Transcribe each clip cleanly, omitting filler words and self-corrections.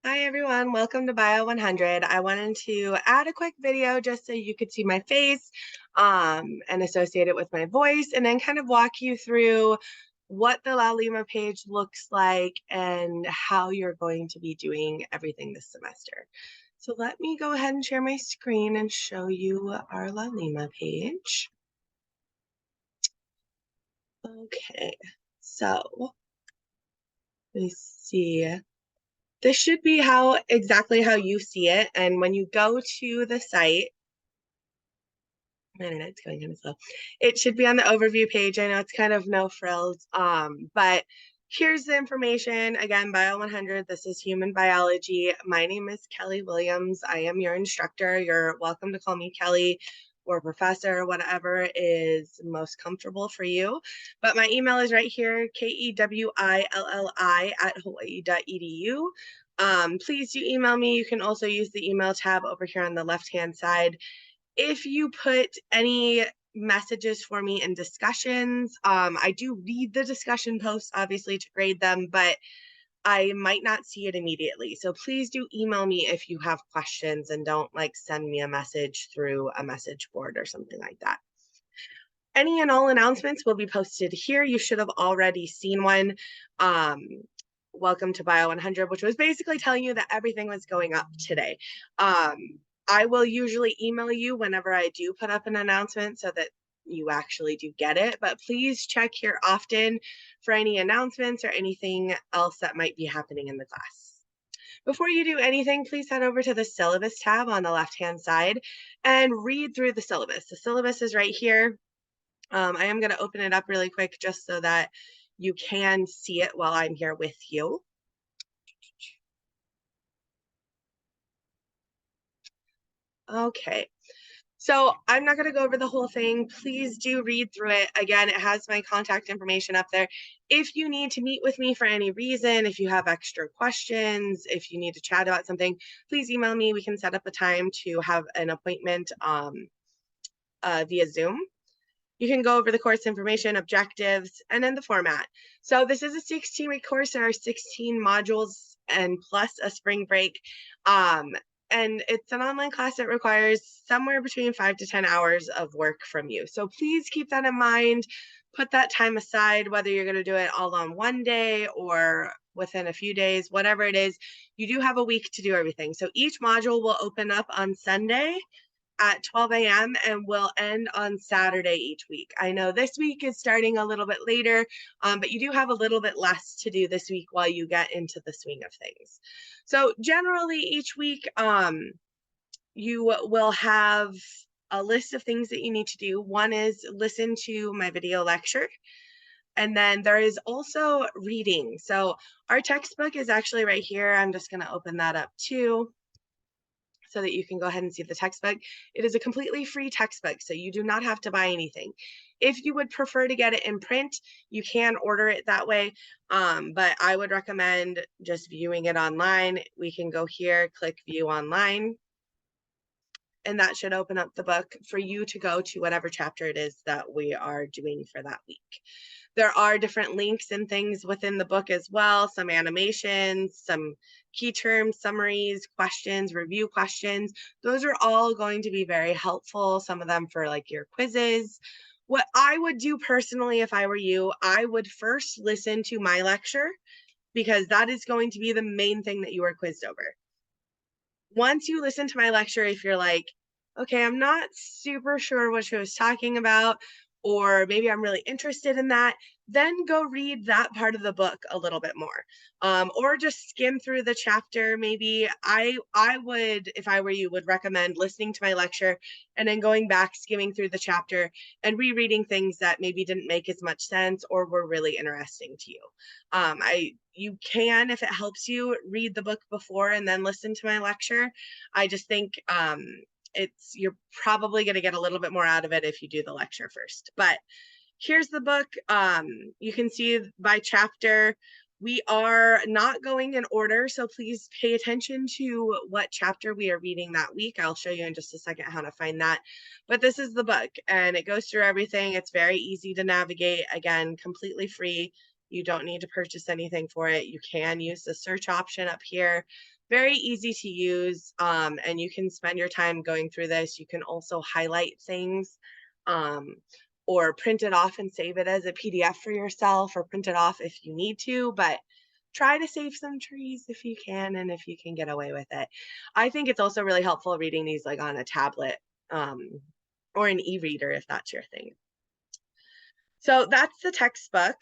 Hi everyone, welcome to Bio 100. I wanted to add a quick video just so you could see my face and associate it with my voice, and then kind of walk you through what the La Lima page looks like and how you're going to be doing everything this semester. So let me go ahead and share my screen and show you our La Lima page. Okay, so let me see. This should be exactly how you see it. And when you go to the site, my internet's going kind of slow. It should be on the overview page. I know it's kind of no frills, but here's the information. Again, Bio 100, this is human biology. My name is Kelly Williams. I am your instructor. You're welcome to call me Kelly or professor, whatever is most comfortable for you. But my email is right here, kewilli@hawaii.edu. Please do email me. You can also use the email tab over here on the left-hand side. If you put any messages for me in discussions, I do read the discussion posts, obviously, to grade them, but I might not see it immediately. So please do email me if you have questions, and don't send me a message through a message board or something like that. Any and all announcements will be posted here. You should have already seen one. Welcome to Bio 100, which was basically telling you that everything was going up today. I will usually email you whenever I do put up an announcement so that you actually do get it, but please check here often for any announcements or anything else that might be happening in the class. Before you do anything, please head over to the syllabus tab on the left-hand side and read through the syllabus. The syllabus is right here. I am going to open it up really quick just so that you can see it while I'm here with you. Okay, so I'm not going to go over the whole thing. Please do read through it. Again, it has my contact information up there. If you need to meet with me for any reason, if you have extra questions, if you need to chat about something, please email me. We can set up a time to have an appointment via Zoom. You can go over the course information, objectives, and then the format. So this is a 16-week course. There are 16 modules and plus a spring break. And it's an online class that requires somewhere between 5 to 10 hours of work from you. So please keep that in mind. Put that time aside, whether you're going to do it all on one day or within a few days, whatever it is. You do have a week to do everything. So each module will open up on Sunday at 12 a.m. and will end on Saturday each week. I know this week is starting a little bit later, but you do have a little bit less to do this week while you get into the swing of things. So generally each week, you will have a list of things that you need to do. One is listen to my video lecture. And then there is also reading. So our textbook is actually right here. I'm just going to open that up too, so that you can go ahead and see the textbook. It is a completely free textbook, so you do not have to buy anything. If you would prefer to get it in print, you can order it that way, but I would recommend just viewing it online. We can go here, click view online, and that should open up the book for you to go to whatever chapter it is that we are doing for that week. There are different links and things within the book as well, some animations, some key terms, summaries, questions, review questions. Those are all going to be very helpful, some of them for your quizzes. What I would do personally if I were you, I would first listen to my lecture, because that is going to be the main thing that you are quizzed over. Once you listen to my lecture, if you're like, okay, I'm not super sure what she was talking about, or maybe I'm really interested in that, then go read that part of the book a little bit more, or just skim through the chapter. Maybe I would, if I were you, would recommend listening to my lecture and then going back, skimming through the chapter and rereading things that maybe didn't make as much sense or were really interesting to you. You can, if it helps you, read the book before and then listen to my lecture. I just think you're probably going to get a little bit more out of it if you do the lecture first. But here's the book. You can see by chapter. We are not going in order, so please pay attention to what chapter we are reading that week. I'll show you in just a second how to find that. But this is the book, and it goes through everything. It's very easy to navigate. Again, completely free. You don't need to purchase anything for it. You can use the search option up here. Very easy to use, and you can spend your time going through this. You can also highlight things, um, or print it off and save it as a PDF for yourself, or print it off if you need to, but try to save some trees if you can and if you can get away with it. I think it's also really helpful reading these like on a tablet, um, or an e-reader if that's your thing. So that's the textbook.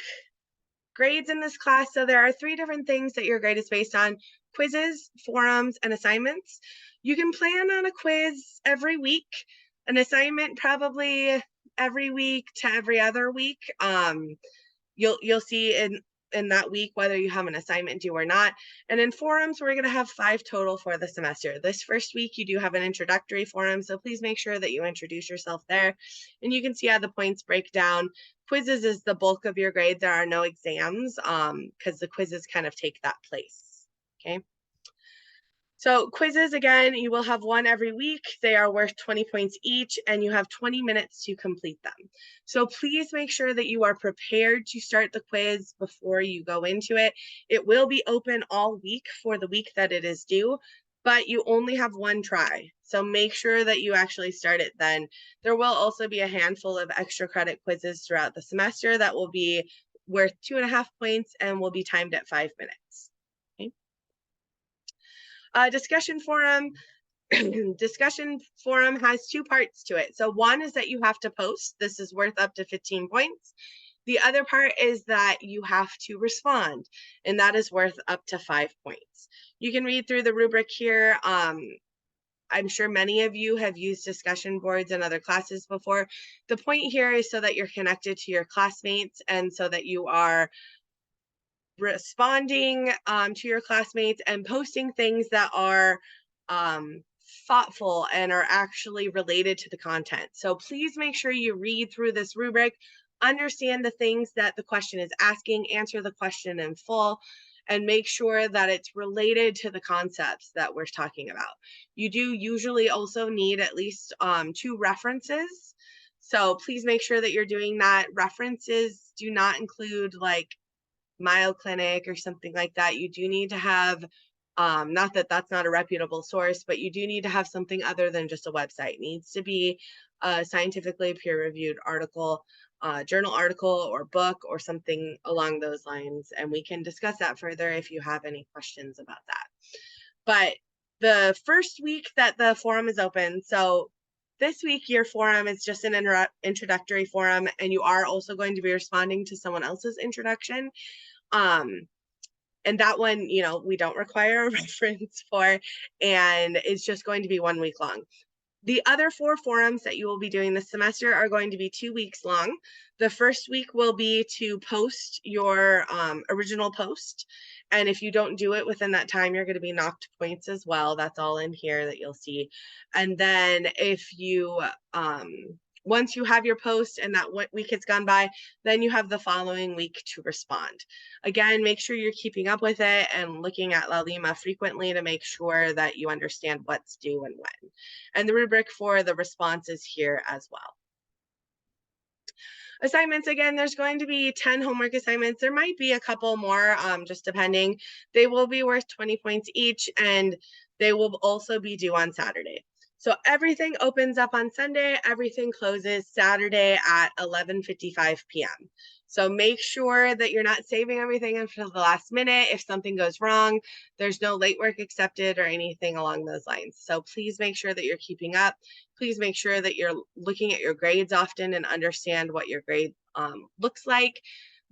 Grades in this class. So there are 3 different things that your grade is based on: quizzes, forums, and assignments. You can plan on a quiz every week, an assignment probably every week to every other week. You'll see in that week whether you have an assignment due or not. And in forums, we're going to have 5 total for the semester. This first week, you do have an introductory forum, so please make sure that you introduce yourself there. And you can see how the points break down. Quizzes is the bulk of your grade. There are no exams, because the quizzes kind of take that place. Okay. So quizzes, again, you will have one every week. They are worth 20 points each, and you have 20 minutes to complete them. So please make sure that you are prepared to start the quiz before you go into it. It will be open all week for the week that it is due, but you only have one try. So make sure that you actually start it then. There will also be a handful of extra credit quizzes throughout the semester that will be worth 2.5 points and will be timed at 5 minutes. Okay. Discussion forum. Discussion forum has 2 parts to it. So one is that you have to post. This is worth up to 15 points. The other part is that you have to respond, and that is worth up to 5 points. You can read through the rubric here. I'm sure many of you have used discussion boards in other classes before. The point here is so that you're connected to your classmates and so that you are responding to your classmates and posting things that are thoughtful and are actually related to the content. So please make sure you read through this rubric, understand the things that the question is asking, answer the question in full, and make sure that it's related to the concepts that we're talking about. You do usually also need at least 2 references. So please make sure that you're doing that. References do not include like Mayo Clinic or something like that. You do need to have, not that that's not a reputable source, but you do need to have something other than just a website. It needs to be a scientifically peer-reviewed article, journal article or book or something along those lines. And we can discuss that further if you have any questions about that. But the first week that the forum is open, so this week your forum is just an introductory forum, and you are also going to be responding to someone else's introduction. And that one, we don't require a reference for, and it's just going to be 1 week long. The other 4 forums that you will be doing this semester are going to be 2 weeks long. The first week will be to post your original post. And if you don't do it within that time, you're going to be knocked points as well. That's all in here that you'll see. And then if you, once you have your post and that week has gone by, then you have the following week to respond. Again, make sure you're keeping up with it and looking at La Lima frequently to make sure that you understand what's due and when. And the rubric for the response is here as well. Assignments, again, there's going to be 10 homework assignments. There might be a couple more, just depending. They will be worth 20 points each, and they will also be due on Saturday. So everything opens up on Sunday. Everything closes Saturday at 11:55 p.m. So make sure that you're not saving everything until the last minute. If something goes wrong, there's no late work accepted or anything along those lines. So please make sure that you're keeping up. Please make sure that you're looking at your grades often and understand what your grade looks like.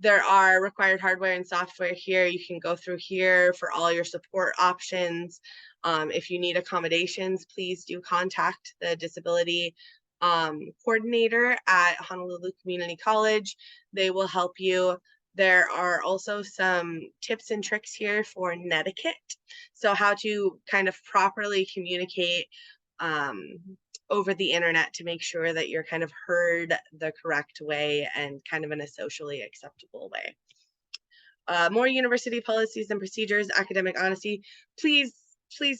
There are required hardware and software here. You can go through here for all your support options. If you need accommodations, please do contact the disability coordinator at Honolulu Community College. They will help you. There are also some tips and tricks here for netiquette. So how to kind of properly communicate over the internet to make sure that you're kind of heard the correct way and kind of in a socially acceptable way. More university policies and procedures, academic honesty. Please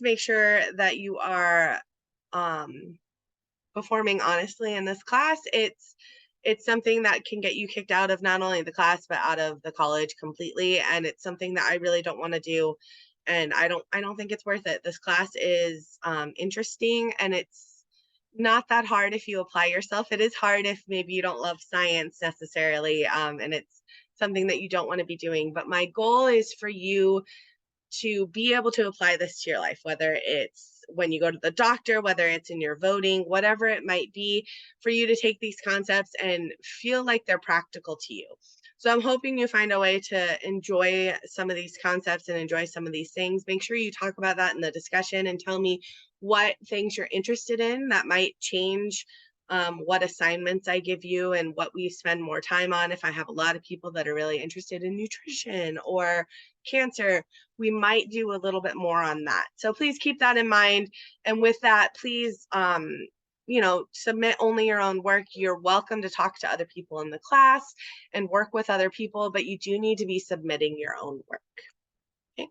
make sure that you are performing honestly in this class. It's something that can get you kicked out of not only the class, but out of the college completely. And it's something that I really don't want to do and I don't think it's worth it. This class is interesting, and it's not that hard if you apply yourself. It is hard if maybe you don't love science necessarily, and it's something that you don't want to be doing. But my goal is for you to be able to apply this to your life, whether it's when you go to the doctor, whether it's in your voting, whatever it might be, for you to take these concepts and feel like they're practical to you. So I'm hoping you find a way to enjoy some of these concepts and enjoy some of these things. Make sure you talk about that in the discussion and tell me what things you're interested in that might change what assignments I give you and what we spend more time on. If I have a lot of people that are really interested in nutrition or cancer, we might do a little bit more on that. So please keep that in mind. And with that, please, submit only your own work. You're welcome to talk to other people in the class and work with other people, but you do need to be submitting your own work. Okay.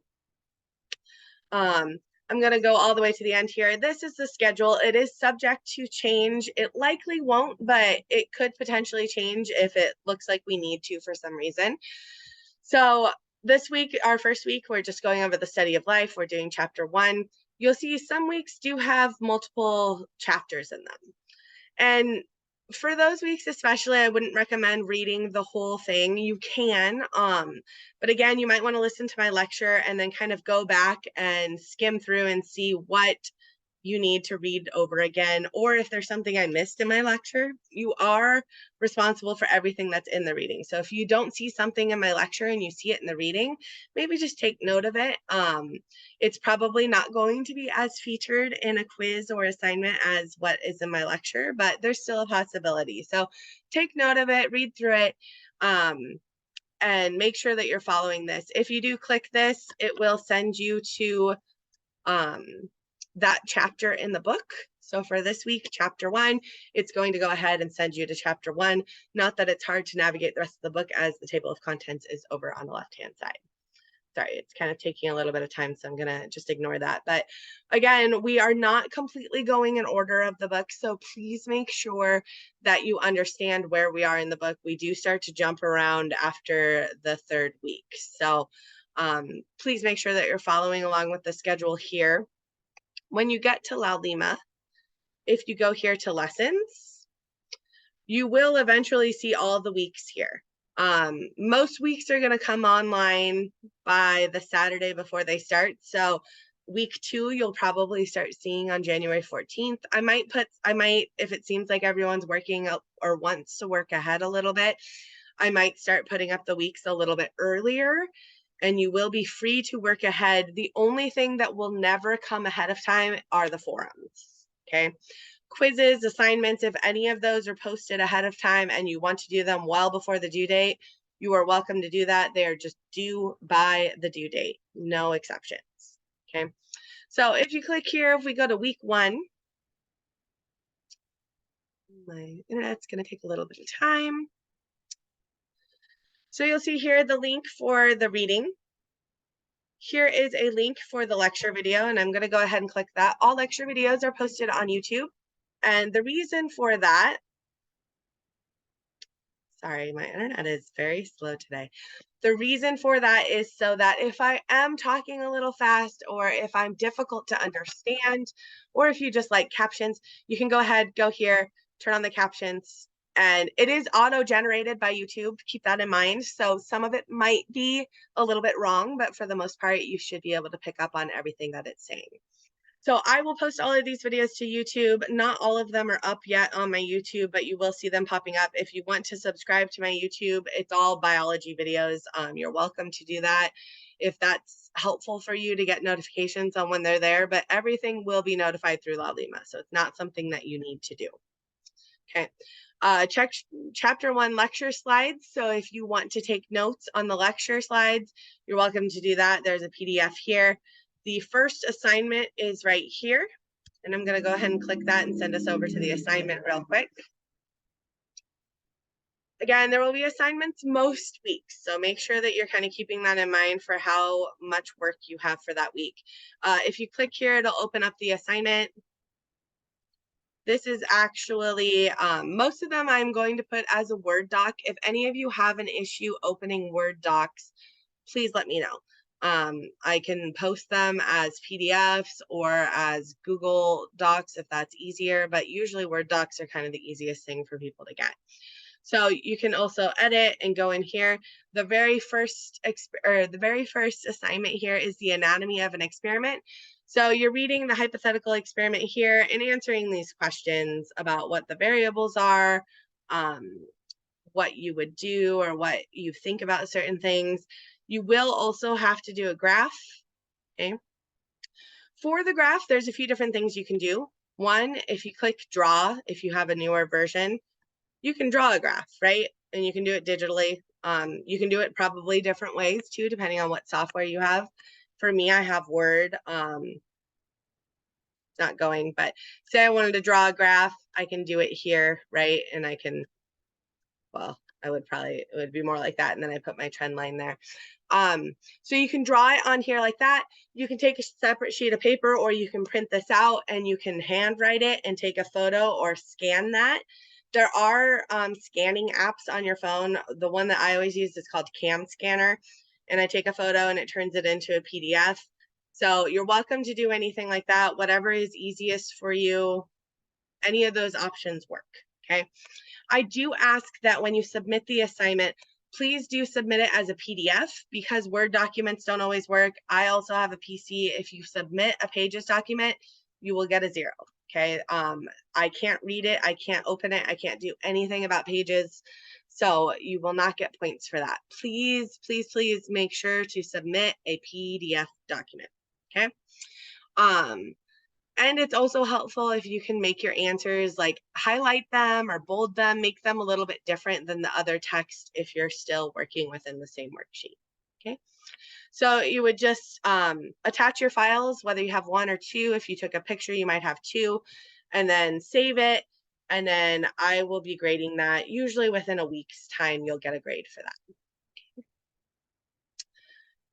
I'm going to go all the way to the end here. This is the schedule. It is subject to change. It likely won't, but it could potentially change if it looks like we need to for some reason. So this week, our first week, we're just going over the study of life. We're doing chapter 1. You'll see some weeks do have multiple chapters in them. And for those weeks especially, I wouldn't recommend reading the whole thing. You can, but again, you might want to listen to my lecture and then kind of go back and skim through and see what you need to read over again, or if there's something I missed in my lecture. You are responsible for everything that's in the reading. So if you don't see something in my lecture and you see it in the reading, maybe just take note of it. It's probably not going to be as featured in a quiz or assignment as what is in my lecture, but there's still a possibility. So take note of it, read through it, and make sure that you're following this. If you do click this, it will send you to that chapter in the book. So for this week, chapter 1, it's going to go ahead and send you to chapter 1. Not that it's hard to navigate the rest of the book, as the table of contents is over on the left-hand side. Sorry, it's kind of taking a little bit of time, so I'm going to just ignore that. But again, we are not completely going in order of the book, so please make sure that you understand where we are in the book. We do start to jump around after the 3rd week. So please make sure that you're following along with the schedule here. When you get to La Lima, if you go here to lessons, you will eventually see all the weeks here. Most weeks are going to come online by the Saturday before they start. So week 2, you'll probably start seeing on January 14th. I might, if it seems like everyone's working or wants to work ahead a little bit, I might start putting up the weeks a little bit earlier, and you will be free to work ahead. The only thing that will never come ahead of time are the forums, okay? Quizzes, assignments, if any of those are posted ahead of time and you want to do them well before the due date, you are welcome to do that. They are just due by the due date, no exceptions, okay? So if you click here, if we go to week 1, my internet's going to take a little bit of time. So you'll see here the link for the reading. Here is a link for the lecture video, and I'm going to go ahead and click that. All lecture videos are posted on YouTube. And the reason for that, sorry, my internet is very slow today. The reason for that is so that if I am talking a little fast, or if I'm difficult to understand, or if you just like captions, you can go ahead, go here, turn on the captions. And it is auto-generated by YouTube. Keep that in mind. So some of it might be a little bit wrong, but for the most part, you should be able to pick up on everything that it's saying. So I will post all of these videos to YouTube. Not all of them are up yet on my YouTube, but you will see them popping up. If you want to subscribe to my YouTube, it's all biology videos. You're welcome to do that if that's helpful for you to get notifications on when they're there, but everything will be notified through La Lima. So it's not something that you need to do. Okay. Check chapter 1 lecture slides. So if you want to take notes on the lecture slides, you're welcome to do that. There's a PDF here. The first assignment is right here, and I'm going to go ahead and click that and send us over to the assignment real quick. Again, there will be assignments most weeks, so make sure that you're kind of keeping that in mind for how much work you have for that week. If you click here, it'll open up the assignment. This is actually, most of them I'm going to put as a Word doc. If any of you have an issue opening Word docs, please let me know. I can post them as PDFs or as Google Docs if that's easier, but usually Word docs are kind of the easiest thing for people to get. So you can also edit and go in here. The very first assignment here is the anatomy of an experiment. So you're reading the hypothetical experiment here and answering these questions about what the variables are, what you would do or what you think about certain things. You will also have to do a graph, okay? For the graph, there's a few different things you can do. One, if you click draw, if you have a newer version, you can draw a graph, right? And you can do it digitally. You can do it probably different ways too, depending on what software you have. For me, I have Word. It's not going, but say I wanted to draw a graph, I can do it here, right? And I can, well, it would be more like that. And then I put my trend line there. So you can draw it on here like that. You can take a separate sheet of paper or you can print this out and you can handwrite it and take a photo or scan that. There are scanning apps on your phone. The one that I always use is called Cam Scanner. And I take a photo and it turns it into a PDF. So you're welcome to do anything like that. Whatever is easiest for you, any of those options work, okay? I do ask that when you submit the assignment, please do submit it as a PDF because Word documents don't always work. I also have a PC. If you submit a Pages document, you will get a 0, okay? I can't read it. I can't open it. I can't do anything about Pages. So you will not get points for that. Please, please, please make sure to submit a PDF document, okay? And it's also helpful if you can make your answers, like highlight them or bold them, make them a little bit different than the other text if you're still working within the same worksheet, okay? So you would just attach your files, whether you have 1 or 2. If you took a picture, you might have 2, and then save it. And then I will be grading that. Usually within a week's time, you'll get a grade for that.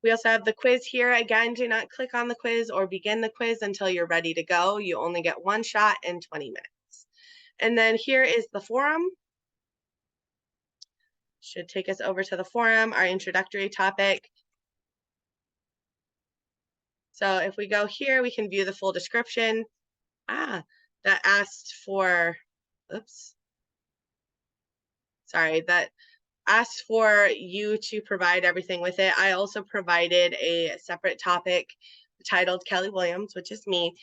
We also have the quiz here. Again, do not click on the quiz or begin the quiz until you're ready to go. You only get 1 shot in 20 minutes. And then here is the forum. Should take us over to the forum, our introductory topic. So if we go here, we can view the full description. That asked for, oops. Sorry, that asked for you to provide everything with it. I also provided a separate topic titled Kelly Williams, which is me.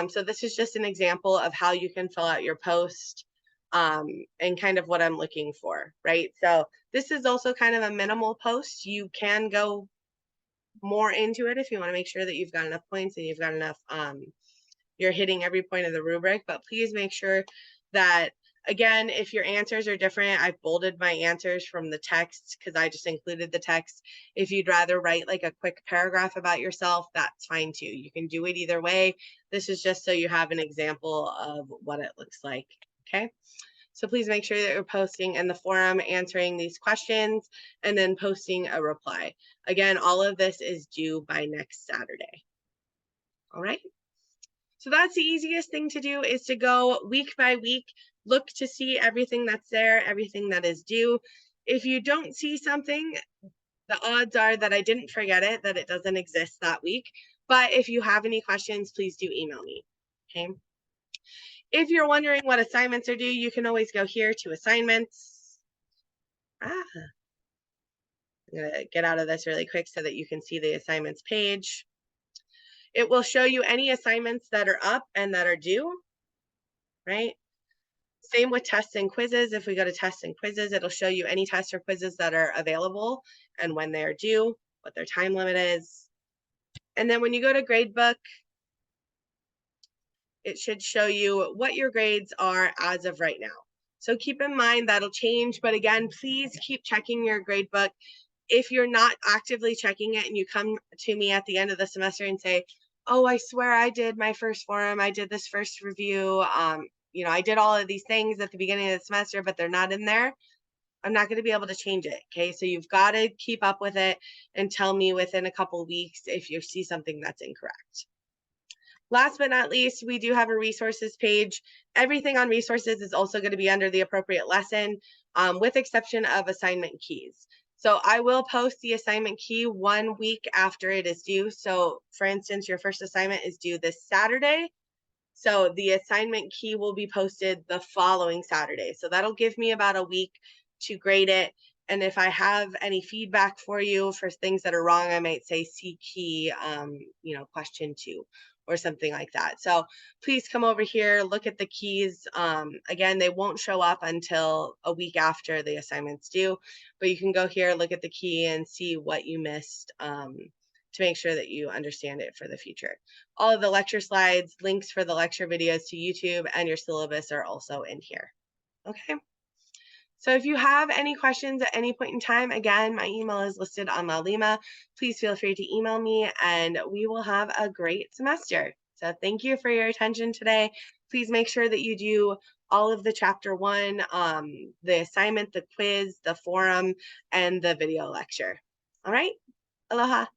So this is just an example of how you can fill out your post and kind of what I'm looking for, right? So this is also kind of a minimal post. You can go more into it if you want to make sure that you've got enough points and you've got enough, you're hitting every point of the rubric, but please make sure that, again, if your answers are different, I've bolded my answers from the text because I just included the text. If you'd rather write like a quick paragraph about yourself, that's fine too. You can do it either way. This is just so you have an example of what it looks like, okay? So please make sure that you're posting in the forum, answering these questions, and then posting a reply. Again, all of this is due by next Saturday. All right? So that's the easiest thing to do, is to go week by week, look to see everything that's there, everything that is due. If you don't see something, the odds are that I didn't forget it, that it doesn't exist that week. But if you have any questions, please do email me, okay? If you're wondering what assignments are due, you can always go here to assignments. I'm gonna get out of this really quick so that you can see the assignments page. It will show you any assignments that are up and that are due, right? Same with tests and quizzes. If we go to tests and quizzes, it'll show you any tests or quizzes that are available and when they're due, what their time limit is. And then when you go to gradebook, it should show you what your grades are as of right now. So keep in mind that'll change, but again, please keep checking your gradebook. If you're not actively checking it and you come to me at the end of the semester and say, oh, I swear I did my first forum, I did this first review, you know, I did all of these things at the beginning of the semester, but they're not in there, I'm not going to be able to change it, okay? So you've got to keep up with it and tell me within a couple of weeks if you see something that's incorrect. Last but not least, we do have a resources page. Everything on resources is also going to be under the appropriate lesson, with exception of assignment keys. So I will post the assignment key 1 week after it is due. So for instance, your first assignment is due this Saturday. So the assignment key will be posted the following Saturday. So that'll give me about a week to grade it. And if I have any feedback for you for things that are wrong, I might say see key, question 2 or something like that. So please come over here, look at the keys. Again, they won't show up until a week after the assignment's due, but you can go here, look at the key and see what you missed, to make sure that you understand it for the future. All of the lecture slides, links for the lecture videos to YouTube, and your syllabus are also in here. Okay. So if you have any questions at any point in time, again, my email is listed on Lalima. Please feel free to email me and we will have a great semester. So thank you for your attention today. Please make sure that you do all of the chapter 1, the assignment, the quiz, the forum, and the video lecture. All right. Aloha.